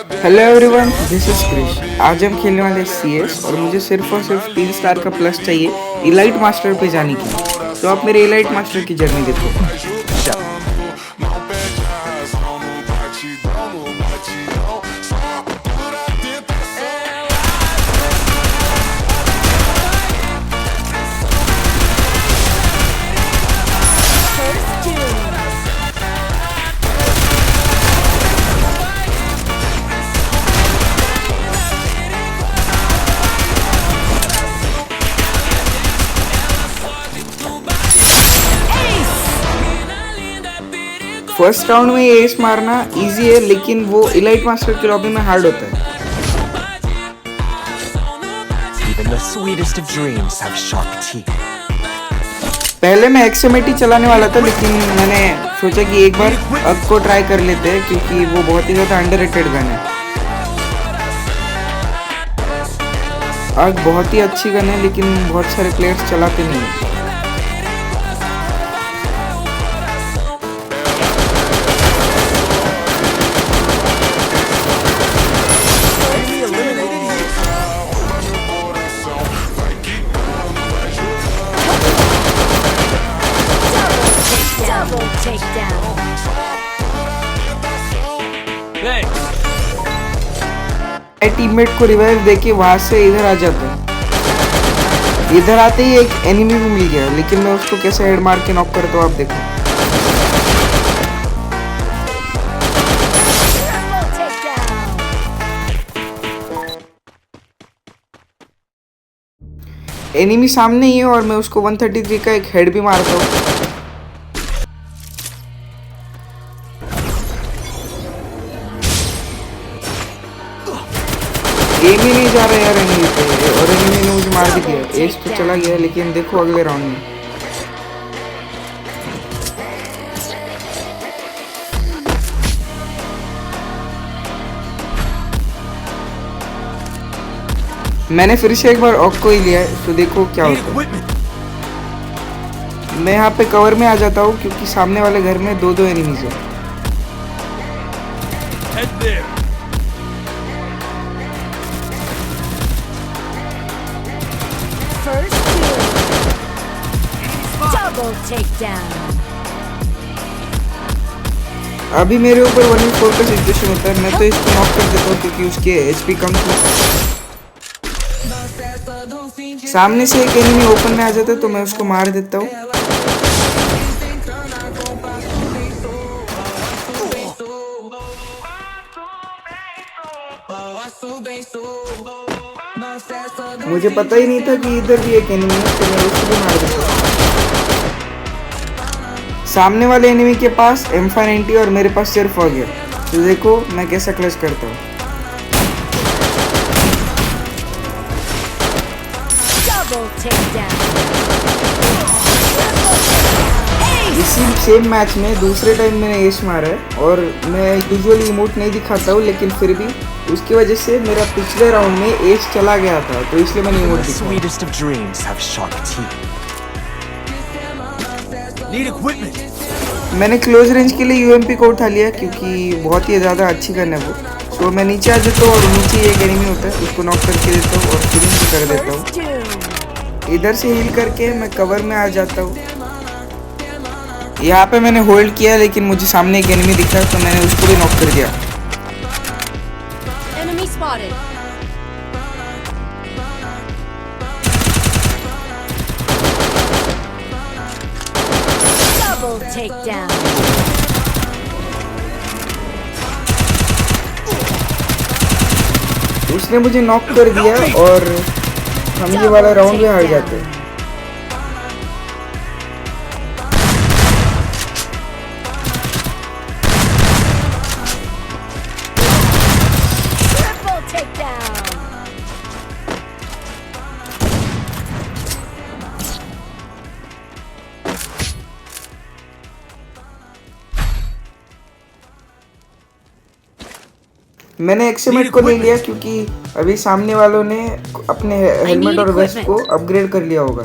Hello everyone, this is Krish. आज हम खेलने वाले CS और मुझे सिर्फ और सिर्फ 3 स्टार का प्लस चाहिए इलाइट मास्टर पे जाने के लिए। तो आप मेरे इलाइट मास्टर की जर्नी देखो। फर्स्ट राउंड में एस मारना इजी है, लेकिन वो इलाइट मास्टर की लॉबी में हार्ड होता है। पहले मैं XMAT चलाने वाला था, लेकिन मैंने सोचा कि एक बार अग को ट्राई कर लेते हैं, क्योंकि वो बहुत ही ज़्यादा अंडररेटेड गन है। अग बहुत ही अच्छी गन है, लेकिन बहुत सारे प्लेयर्स चलाते नहीं हैं। टीममेट को रिवाइव देके वहां से इधर आ जाता है। इधर आते ही एक एनिमी भी मिल गया, लेकिन मैं उसको कैसे हेड मार के नॉक करता हूँ आप देखो। एनिमी सामने ही है और मैं उसको 133 का एक हेड भी मारता हूँ। एम ही नहीं जा रहा यार एनिमी पे, और एनिमी ने मुझे मार भी दिया। एस तो चला गया, लेकिन देखो अगले राउंड में मैंने फिर से एक बार ऑक को ही लिया है, तो देखो क्या होता है। मैं यहाँ पे कवर में आ जाता हूँ, क्योंकि सामने वाले घर में दो एनिमीज है। अभी मेरे ऊपर 1v4 का सिचुएशन होता है। मैं तो इसको नॉक कर देता हूँ, क्योंकि उसके HP कम थी। सामने से एक एनिमी ओपन में आ जाता है, तो मैं उसको मार देता हूँ। मुझे पता ही नहीं था कि इधर भी एक एनिमी है, तो मैं उसको भी मार देता हूँ। सामने वाले एनिमी के पास M590 और मेरे पास सिर्फ हो गया। तो देखो मैं कैसा क्लच करता हूँ। इसी सेम मैच में दूसरे टाइम मैंने एस मारा है, और मैं यूजुअली इमोट नहीं दिखाता हूँ, लेकिन फिर भी उसकी वजह से मेरा पिछले राउंड में एस चला गया था, तो इसलिए मैंने इमोट दिखाया। मैंने क्लोज रेंज के लिए UMP को उठा लिया, क्योंकि बहुत ही ज़्यादा अच्छी गन है वो। तो मैं नीचे आ जाता हूँ, और नीचे एक एनिमी होता है, उसको नॉक करके देता हूँ और फिनिश भी कर देता हूँ। इधर से हील करके मैं कवर में आ जाता हूँ। यहाँ पे मैंने होल्ड किया, लेकिन मुझे सामने एक एनिमी दिखा, तो मैंने उसको भी नॉक कर दिया। उसने मुझे नॉक कर दिया, और हम ये वाला राउंड भी हार जाते हैं। मैंने XMAT को ले लिया, क्योंकि अभी सामने वालों ने अपने हेलमेट और वेस्ट को अपग्रेड कर लिया होगा।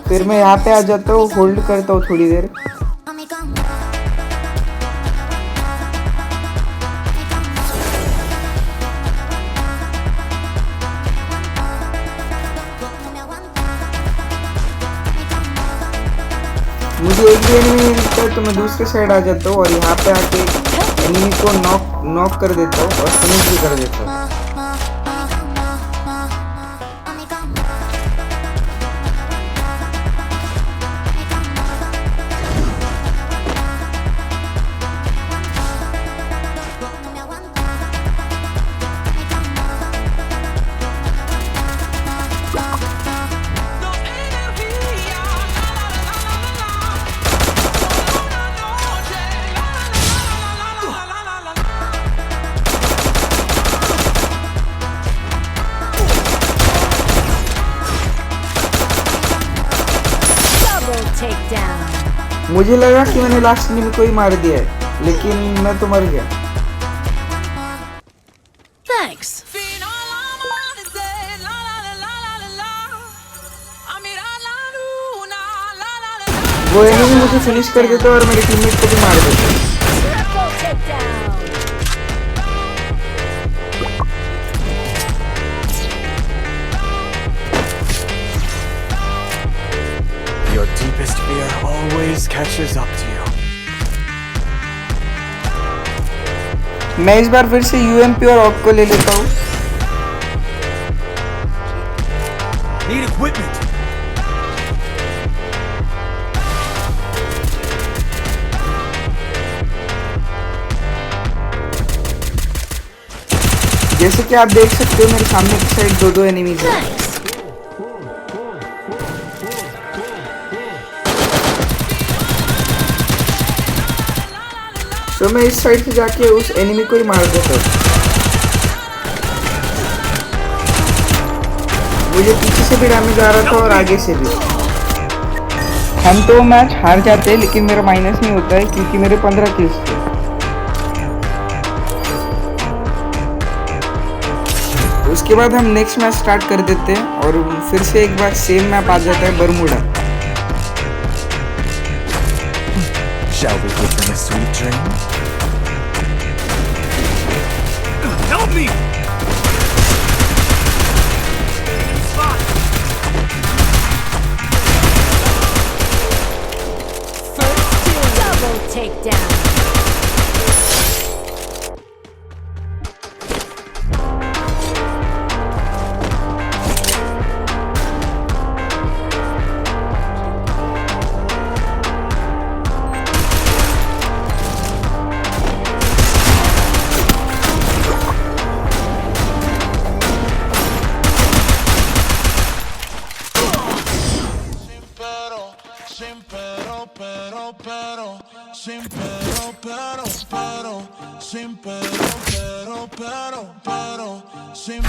फिर मैं यहाँ पे आ जाता हूँ, होल्ड करता हूँ थोड़ी देर, मुझे एक भी एनिमी नहीं दिखता है तो मैं दूसरे साइड आ जाता हूँ और यहाँ पे आके एनिमी को नॉक कर देता हूँ और फिनिश भी कर देता हूँ। मुझे लगा कि मैंने लास्ट एनिमी को ही मार दिया है, लेकिन मैं तो मर गया। Thanks. वो एनिमी मुझे फिनिश कर देता और मेरे टीममेट को भी मार देता। Your deepest fear always catches up to you. मैं इस बार फिर से यूएमपी और ऑप को ले लेता हूँ। Need equipment. जैसे कि आप देख सकते हो मेरे सामने की साइड दो एनिमीज हैं। तो मैं इस साइड से जाके उस एनिमी को ही मार देता हूँ। मुझे पीछे से भी डैमेज आ रहा था और आगे से भी। हम तो मैच हार जाते हैं लेकिन मेरा माइनस नहीं होता है क्योंकि मेरे 15 किल्स थे। उसके बाद हम नेक्स्ट मैच स्टार्ट कर देते हैं और फिर से एक बार सेम मैप आ जाता है, Bermuda. Shall we give them a sweet dream? Help me! First double takedown.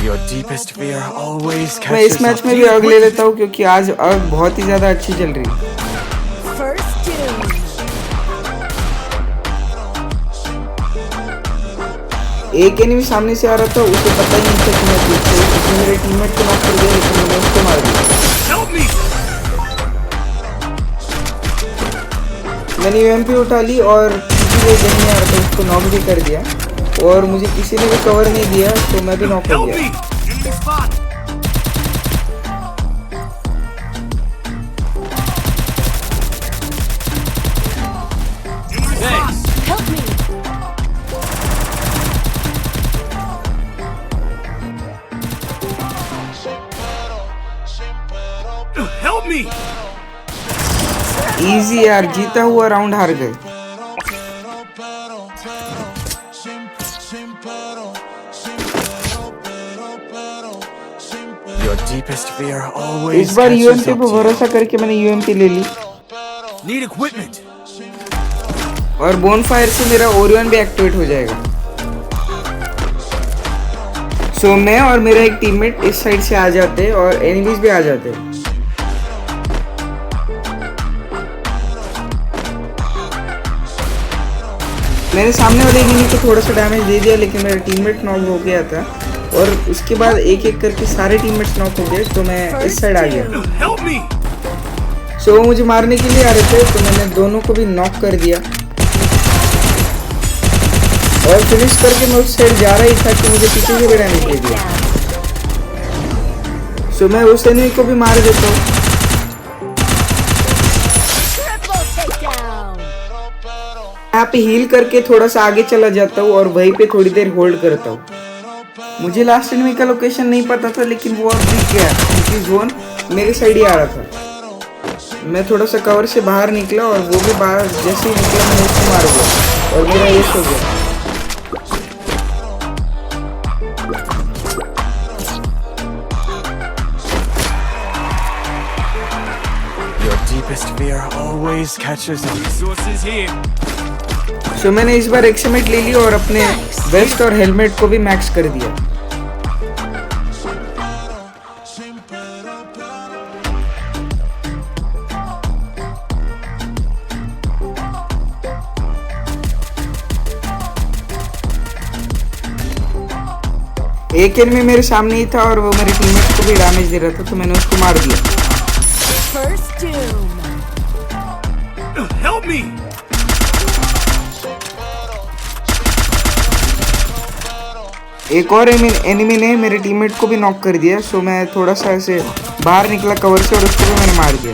Your deepest fear always मैं इस catches मैच up में to भी you. आग ले लेता हूँ क्योंकि आज आग बहुत ही ज़्यादा अच्छी चल रही है। First doom. एक एनिमी सामने से आ रहा था, उसे पता ही नहीं था कि मैं पीछे हूँ। उसने मेरे टीममेट को नॉक कर दिया लेकिन मैंने उसको मार दिया। Help me! मैंने यूएमपी उठा ली और किसी को नहीं आ रहा था उसको नॉक भी कर दिया और मुझे किसी ने भी कवर नहीं दिया तो मैं भी नॉक हो Help गया। me! Enemy spot! Thanks. Help me. Help me! Easy यार, जीता हुआ राउंड हार गए। Your deepest fear इस always बार catches यूएमपी up पे to you. भरोसा करके मैंने यूएमपी ले ली Need equipment. और बोनफायर से मेरा ओरियन भी एक्टिवेट हो जाएगा। सो मैं और मेरा एक टीममेट इस साइड से आ जाते हैं और एनिमीज भी आ जाते हैं। मैंने सामने वाले एनिमी को थोड़ा सा डैमेज दे दिया लेकिन मेरा टीममेट नॉक हो गया था और उसके बाद एक एक करके सारे टीममेट्स नॉक हो गए तो मैं इस साइड आ गया। Help me! सो वो मुझे मारने के लिए आ रहे थे तो मैंने दोनों को भी नॉक कर दिया और फिनिश करके मैं उस साइड जा रहा ही था कि मुझे पीछे से भी डैमेज दे दिया। सो मैं उस एनिमी को भी मार देता हूँ। Triple takedown. यहाँ पे हील करके थोड़ा सा आगे चला जाता हूँ और वहीं पे थोड़ी देर होल्ड करता हूँ। मुझे लास्ट एनिमी का लोकेशन नहीं पता था, लेकिन वो अब दिख गया क्योंकि जोन मेरे साइड ही आ रहा था। मैं थोड़ा सा कवर से बाहर निकला और वो भी बाहर जैसे ही निकला मैंने उसको मार दिया और मेरा एस हो गया। Your deepest fear always catches up. Resources here. तो मैंने इस बार एक्समेट ले लिया और अपने वेस्ट और हेलमेट को भी मैक्स कर दिया। एक एनिमी मेरे सामने ही था और वो मेरे टीममेट को भी डैमेज दे रहा था, तो मैंने उसको मार दिया। First doom. Help me! एक और एनिमी ने मेरे टीममेट को भी नॉक कर दिया, सो मैं थोड़ा सा ऐसे बाहर निकला कवर से और उसको भी मैंने मार दिया।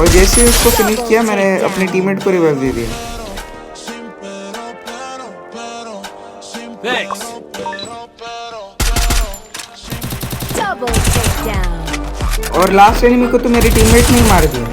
और जैसे ही उसको फिनिश किया मैंने अपने टीममेट को रिवाइव दे दिया। Thanks. Double takedown. और लास्ट एनिमी को तो मेरे टीममेट ने ही मार दिया।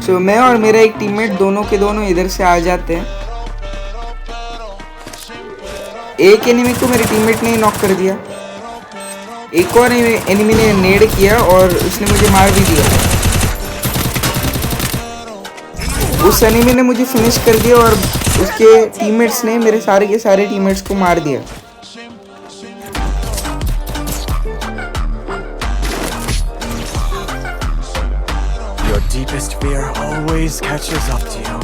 तो मैं और मेरा एक टीममेट दोनों के दोनों इधर से आ जाते हैं। एक एनिमी को मेरे टीममेट ने नॉक कर दिया, एक और एनिमी ने नेड किया और उसने मुझे मार भी दिया। उस एनिमी ने मुझे फिनिश कर दिया और उसके टीममेट्स ने मेरे सारे के सारे टीममेट्स को मार दिया। Your deepest fear always catches up to you.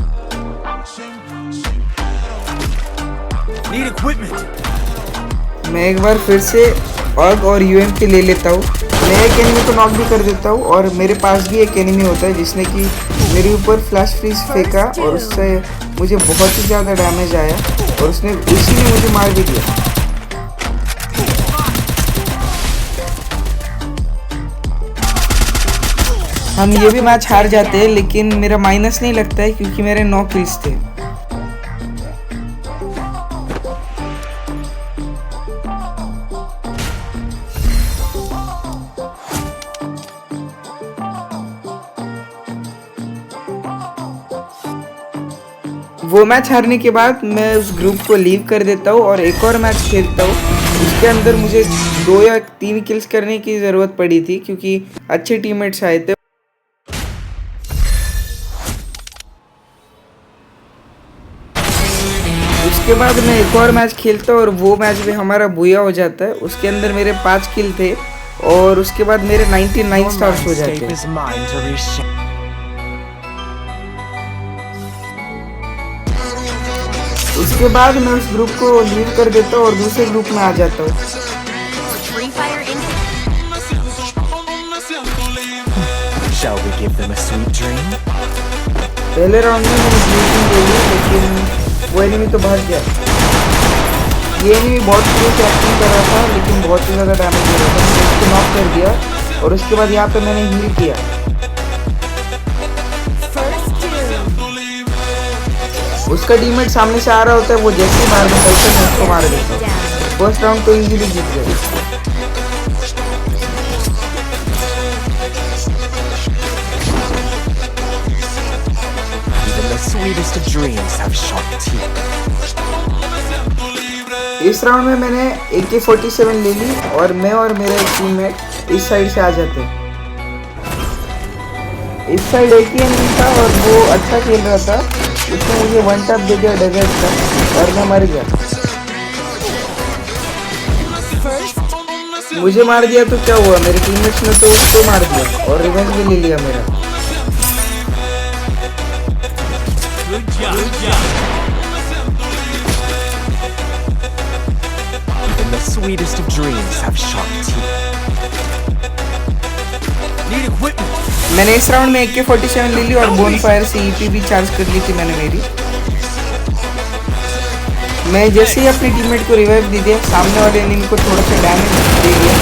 Need equipment. मैं एक बार फिर से ऑग और यूएमपी ले लेता हूँ। मैं एक एनिमी को नॉक भी कर देता हूँ और मेरे पास भी एक एनिमी होता है जिसने कि मेरे ऊपर फ्लैश फ्रीज फेंका और उससे मुझे बहुत ही ज़्यादा डैमेज आया और उसी ने मुझे मार भी दिया। हम ये भी मैच हार जाते हैं, लेकिन मेरा माइनस नहीं लगता है क्योंकि मेरे 9 किल्स थे। वो मैच हारने के बाद मैं उस ग्रुप को लीव कर देता हूँ और एक और मैच खेलता हूँ। उसके अंदर मुझे 2 या 3 किल्स करने की ज़रूरत पड़ी थी क्योंकि अच्छे टीममेट्स आए थे। उसके बाद मैं एक और मैच खेलता हूँ और वो मैच भी हमारा बुया हो जाता है। उसके अंदर मेरे 5 किल थे और उसके बाद मेरे 99 स्टार्स हो जाते हैं। उसके बाद मैं उस ग्रुप को लीव कर देता हूँ और दूसरे ग्रुप में आ जाता हूँ। Free Fire India. Shall we give them a sweet dream? पहले राउंड में मैंने ब्लीचिंग ले ली, लेकिन वो एनिमी तो भाग गया। ये एनिमी बहुत स्लो से एक्टिंग कर रहा था लेकिन बहुत ही ज़्यादा डैमेज दे रहा था। मैंने उसको नॉक कर दिया और उसके बाद यहाँ पे मैंने हील किया। उसका टीममेट सामने से आ रहा होता है, वो जैसे ही बाहर निकलता है मैं उसको मार देता हूँ। फर्स्ट राउंड तो इजीली जीत गए। Even the sweetest of dreams have sharp teeth. इस राउंड में मैंने AK-47 ले ली और मैं और मेरा एक टीममेट इस साइड से आ जाते हैं। इस साइड एक ही एनिमी था और वो अच्छा खेल रहा था। उसने मुझे 1 टैप दे दिया डेजर्ट का और मैं मर गया। मुझे मार दिया तो क्या हुआ, मेरे टीममेट्स ने तो उसको मार दिया और रिवेंज भी ले लिया मेरा। Even the sweetest of dreams have sharp teeth. Need equipment. मैंने इस राउंड में AK-47 ले ली और बोनफायर से EP भी चार्ज कर ली थी मैंने मेरी। मैं जैसे ही अपने टीममेट को रिवाइव दे दिया, सामने वाले एनिमी को थोड़ा सा डैमेज दे दिया,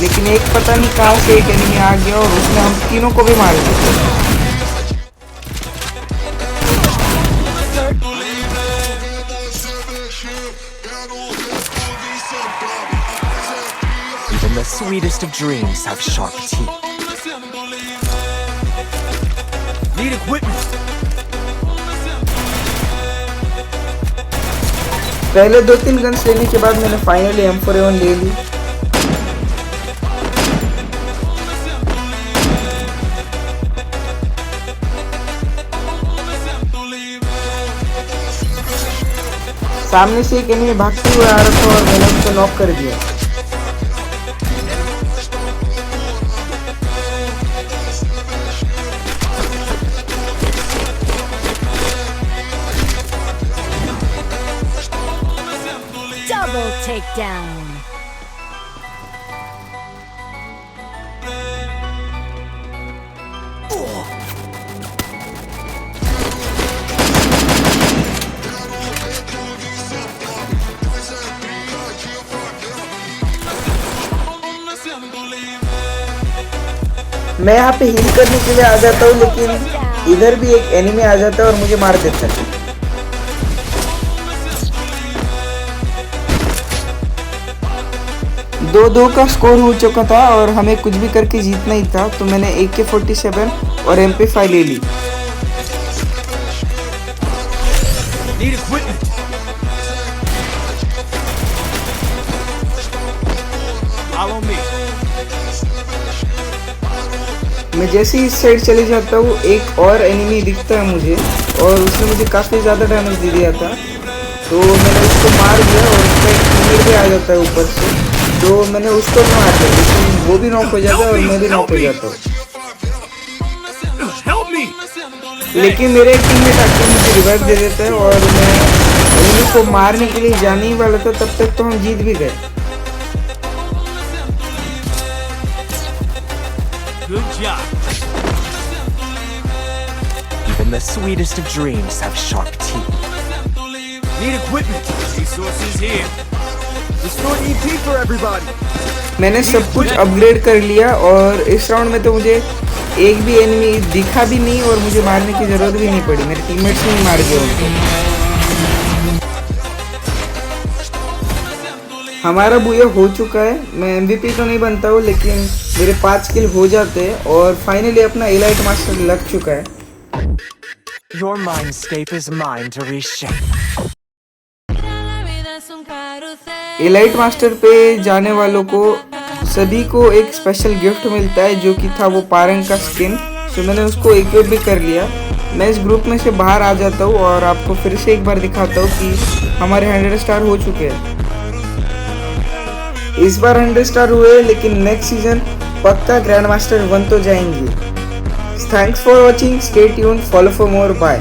लेकिन एक पता नहीं कहाँ से एक एनिमी आ गया और उसने हम तीनों को भी मार दिया। Even the sweetest of dreams have sharp teeth. Need equipment. पहले 2-3 गन्स लेने के बाद मैंने फाइनली M4A1 ले ली। सामने से एक एनिमी भागते हुए आ रहा था और मैंने उसको नॉक कर दिया। Double takedown. मैं यहाँ पे हील करने के लिए आ जाता हूँ, लेकिन इधर भी एक एनिमी आ जाता है और मुझे मार देता है। दो 2 का स्कोर हो चुका था और हमें कुछ भी करके जीतना ही था, तो मैंने AK-47 और MP5 ले ली। Need equipment. Follow me. मैं जैसे ही इस साइड चले जाता हूँ, एक और एनिमी दिखता है मुझे और उसने मुझे काफ़ी ज़्यादा डैमेज दे दिया था, तो मैंने उसको मार दिया और उसका एक टीममेट भी आ जाता है ऊपर से, तो मैंने उसको मार दिया, लेकिन वो भी नॉक हो जाता है और मैं भी नॉक हो जाता हूँ। Help me. लेकिन मेरे एक टीममेट आके मुझे रिवाइव दे देता है और मैं एनिमी को मारने के लिए जाने ही वाला था, तब तक तो हम जीत भी गए। Good job. Even the sweetest of dreams have sharp teeth. Need equipment. Resources here. Restore EP for everybody. मैंने सब कुछ अपग्रेड कर लिया और इस राउंड में तो मुझे एक भी एनिमी दिखा भी नहीं और मुझे मारने की ज़रूरत भी नहीं पड़ी, मेरे टीममेट्स ने ही मार दिया उनको। हमारा बुया हो चुका है। मैं MVP तो नहीं बनता हूँ, लेकिन मेरे 5 किल हो जाते हैं और फाइनली अपना एलाइट मास्टर लग चुका है। Your mindscape is mine to reshape. Elite master पे जाने वालों को सभी को एक स्पेशल गिफ्ट मिलता है, जो कि था वो पारंग का स्किन। तो मैंने उसको इक्विप भी कर लिया। मैं इस ग्रुप में से बाहर आ जाता हूँ और आपको फिर से एक बार दिखाता हूँ कि हमारे 100 स्टार हो चुके हैं। इस बार 100 स्टार हुए, लेकिन नेक्स्ट सीजन पक्का ग्रैंड मास्टर 1 तो जाएंगे। Thanks for watching, stay tuned, follow for more, bye.